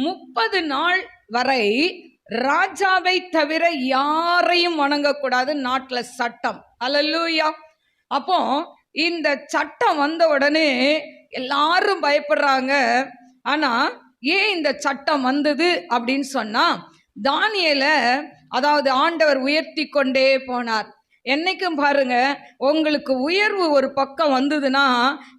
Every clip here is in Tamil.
30 நாள் வரை ராஜாவை தவிர யாரையும் வணங்கக்கூடாது, நாட்டுல சட்டம். அல்லேலூயா. அப்போ இந்த சட்டம் வந்த உடனே எல்லாரும் பயப்படுறாங்க. ஆனா ஏன் இந்த சட்டம் வந்தது அப்படின்னு சொன்னா, தானியேலை அதாவது ஆண்டவர் உயர்த்தி கொண்டே போனார். என்னைக்கும் பாருங்க, உங்களுக்கு உயர்வு ஒரு பக்கம் வந்ததுன்னா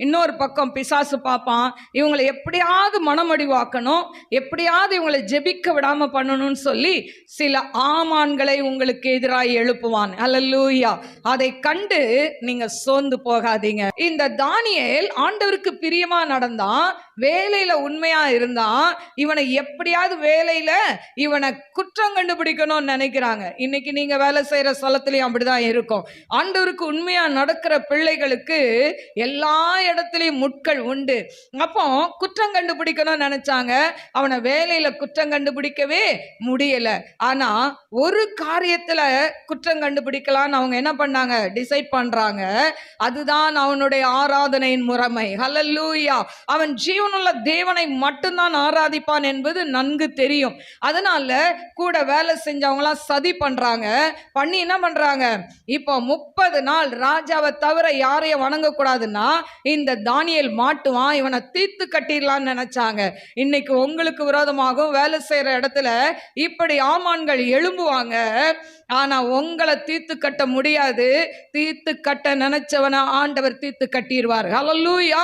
இன்னொரு பக்கம் பிசாசு பார்ப்பான், இவங்களை எப்படியாவது மனமடிவாக்கணும், எப்படியாவது இவங்களை ஜெபிக்க விடாம பண்ணணும்னு சொல்லி சில ஆமான்களை உங்களுக்கு எதிராக எழுப்புவான். அல்லேலூயா. அதை கண்டு நீங்க சோர்ந்து போகாதீங்க. இந்த தானியேல் ஆண்டவருக்கு பிரியமா நடந்தான், வேலையில உண்மையா இருந்தான். இவனை எப்படியாவது வேலையில இவனை குற்றம் கண்டுபிடிக்கணும்னு நினைக்கிறாங்க. இன்னைக்கு நீங்க வேலை செய்யற ஸ்தலத்திலையும் அப்படிதான் இருக்கும். ஆண்டவருக்கு உண்மையா நடக்கிற பிள்ளைகளுக்கு எல்லா இடத்திலையும் முட்கள் உண்டு. அப்போ குற்றம் கண்டுபிடிக்கணும்னு நினைச்சாங்க, அவனை வேலையில குற்றம் கண்டுபிடிக்கவே முடியல. ஆனா ஒரு காரியத்துல குற்றம் கண்டுபிடிக்கலான்னு அவங்க என்ன பண்ணாங்க, டிசைட் பண்றாங்க. அதுதான் அவனுடைய ஆராதனையின் முறைமை. ஹல்லேலூயா. அவன் ஜீவனுள்ள தேவனை மட்டும்தான் ஆராதிப்பான் என்பது நன்கு தெரியும். அதனால கூட வேலை செஞ்சவங்களாம் சதி பண்றாங்க. பண்ணி என்ன பண்றாங்க, இப்போ 30 நாள் ராஜாவை தவிர யாரையும் வணங்கக்கூடாதுன்னா இந்த தானியேல் மாட்டுவான், இவனை தீர்த்து கட்டிடலான்னு நினைச்சாங்க. இன்னைக்கு உங்களுக்கு விரோதமாகவும் வேலை செய்யற இடத்துல இப்படி ஆமான்கள் எழும்புவாங்க. ஆனா உங்களை தீர்த்து கட்ட முடியாது. தீர்த்து கட்ட நினைச்சவன ஆண்டவர் தீர்த்து கட்டிடுவார். ஹல்லேலூயா.